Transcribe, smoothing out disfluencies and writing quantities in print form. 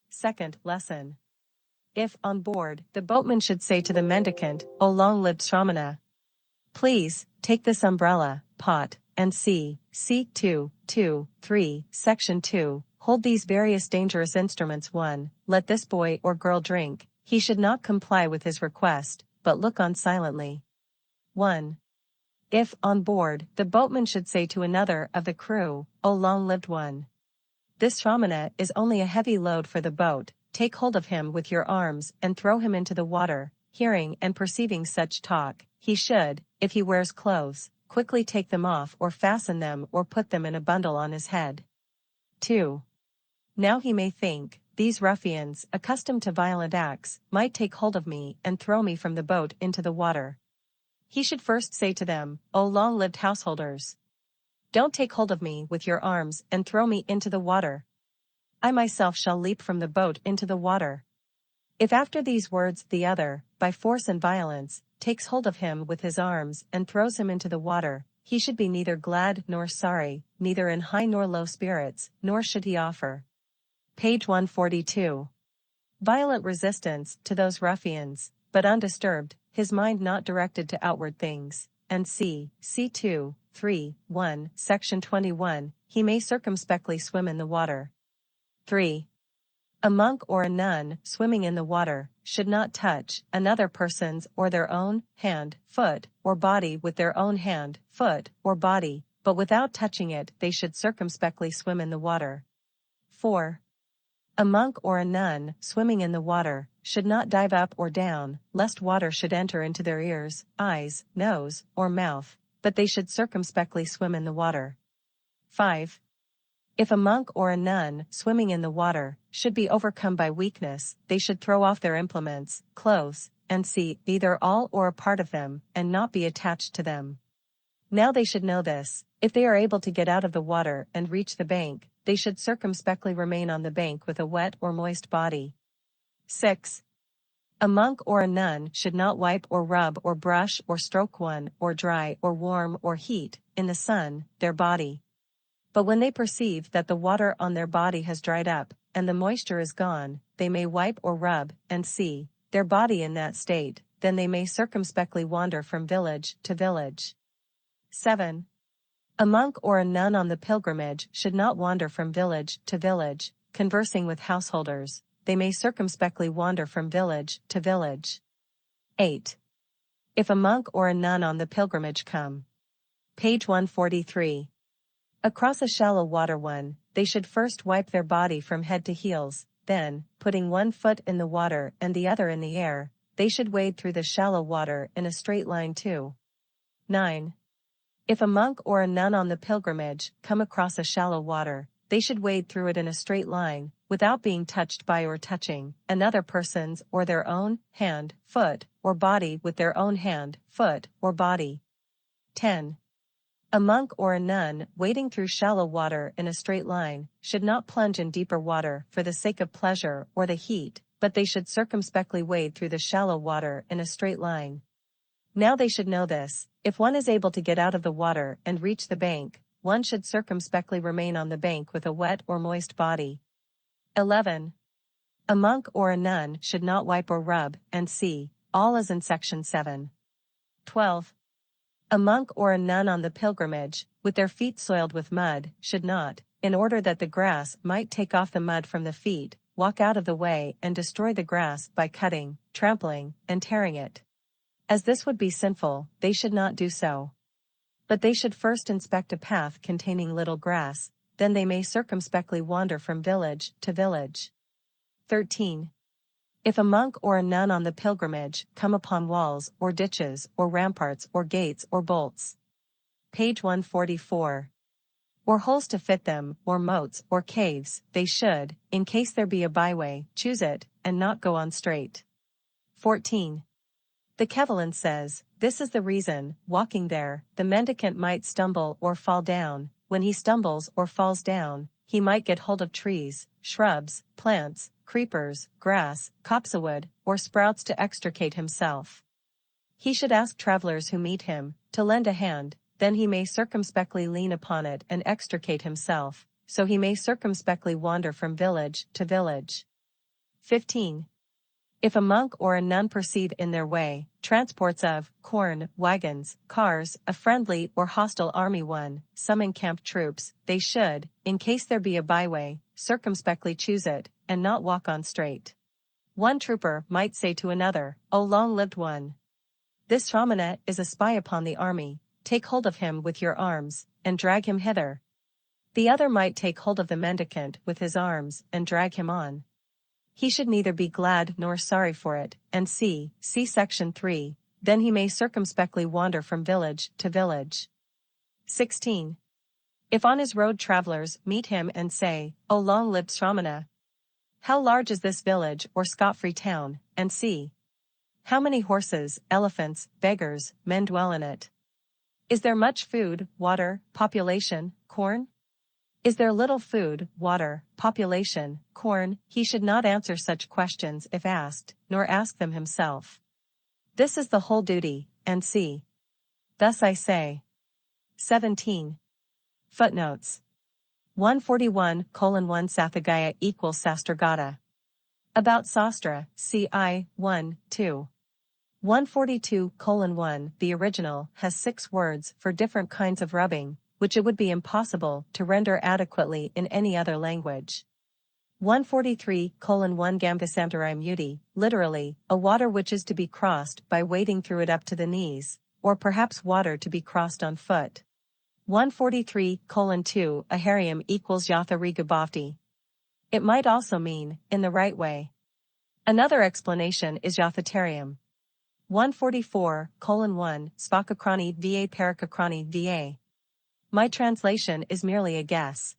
Second lesson. If, on board, the boatman should say to the mendicant, "O long-lived Shramana, please, take this umbrella, pot, and see, 3, Section 2, hold these various dangerous instruments 1, let this boy or girl drink," he should not comply with his request, but look on silently. 1. If, on board, the boatman should say to another of the crew, "O long-lived one, this Shramana is only a heavy load for the boat, take hold of him with your arms and throw him into the water," hearing and perceiving such talk, he should, if he wears clothes, quickly take them off or fasten them or put them in a bundle on his head. 2. Now he may think, "These ruffians, accustomed to violent acts, might take hold of me and throw me from the boat into the water." He should first say to them, "O long-lived householders, don't take hold of me with your arms and throw me into the water. I myself shall leap from the boat into the water." If after these words the other, by force and violence, takes hold of him with his arms and throws him into the water, he should be neither glad nor sorry, neither in high nor low spirits, nor should he offer. Page 142. Violent resistance to those ruffians, but undisturbed, his mind not directed to outward things, and c. 3, 1, Section 21, he may circumspectly swim in the water. 3. A monk or a nun, swimming in the water, should not touch another person's or their own hand, foot, or body with their own hand, foot, or body, but without touching it they should circumspectly swim in the water. 4. A monk or a nun, swimming in the water, should not dive up or down, lest water should enter into their ears, eyes, nose, or mouth, but they should circumspectly swim in the water. 5. If a monk or a nun, swimming in the water, should be overcome by weakness, they should throw off their implements, clothes, and see, either all or a part of them, and not be attached to them. Now they should know this, if they are able to get out of the water and reach the bank, they should circumspectly remain on the bank with a wet or moist body. 6. A monk or a nun should not wipe or rub or brush or stroke one, or dry or warm or heat, in the sun, their body. But when they perceive that the water on their body has dried up, and the moisture is gone, they may wipe or rub, and see, their body in that state, then they may circumspectly wander from village to village. 7. A monk or a nun on the pilgrimage should not wander from village to village, conversing with householders, they may circumspectly wander from village to village. 8. If a monk or a nun on the pilgrimage come. Page 143. Across a shallow water one, they should first wipe their body from head to heels, then, putting one foot in the water and the other in the air, they should wade through the shallow water in a straight line too. 9. If a monk or a nun on the pilgrimage come across a shallow water, they should wade through it in a straight line, without being touched by or touching another person's or their own hand, foot, or body with their own hand, foot, or body. 10. A monk or a nun, wading through shallow water in a straight line, should not plunge in deeper water for the sake of pleasure or the heat, but they should circumspectly wade through the shallow water in a straight line. Now they should know this, if one is able to get out of the water and reach the bank, one should circumspectly remain on the bank with a wet or moist body. 11. A monk or a nun should not wipe or rub, and see, all as in Section 7. 12. A monk or a nun on the pilgrimage, with their feet soiled with mud, should not, in order that the grass might take off the mud from the feet, walk out of the way and destroy the grass by cutting, trampling, and tearing it. As this would be sinful, they should not do so. But they should first inspect a path containing little grass, then they may circumspectly wander from village to village. 13. If a monk or a nun on the pilgrimage come upon walls or ditches or ramparts or gates or bolts. Page 144. Or holes to fit them, or moats or caves, they should, in case there be a byway, choose it, and not go on straight. 14. The Kevalan says, this is the reason, walking there, the mendicant might stumble or fall down, when he stumbles or falls down, he might get hold of trees, shrubs, plants, creepers, grass, copsewood, or sprouts to extricate himself. He should ask travelers who meet him, to lend a hand, then he may circumspectly lean upon it and extricate himself, so he may circumspectly wander from village to village. 15. If a monk or a nun perceive in their way transports of corn, wagons, cars, a friendly or hostile army some encamped troops, they should, in case there be a byway, circumspectly choose it, and not walk on straight. One trooper might say to another, O long-lived one! This Shramana is a spy upon the army, take hold of him with your arms, and drag him hither. The other might take hold of the mendicant with his arms, and drag him on. He should neither be glad nor sorry for it, and see section 3, then he may circumspectly wander from village to village. 16. If on his road travelers meet him and say, O long-lived Shramana! How large is this village or scot-free town, and see how many horses, elephants, beggars, men dwell in it? Is there much food, water, population, corn? Is there little food, water, population, corn? He should not answer such questions if asked, nor ask them himself. This is the whole duty, and see. Thus I say. 17. Footnotes. 141:1 Sathagaya equals Sastragata. About Sastra, c. 1, 2. 142:1 The original has 6 words for different kinds of rubbing, which it would be impossible to render adequately in any other language. 143:1 Gamvasantarai muti, literally, a water which is to be crossed by wading through it up to the knees, or perhaps water to be crossed on foot. 143:2 Ahariam equals Yatha Rigabhati. It might also mean, in the right way. Another explanation is Yathatarium. 144:1 Svakakrani va Parakakrani va. My translation is merely a guess,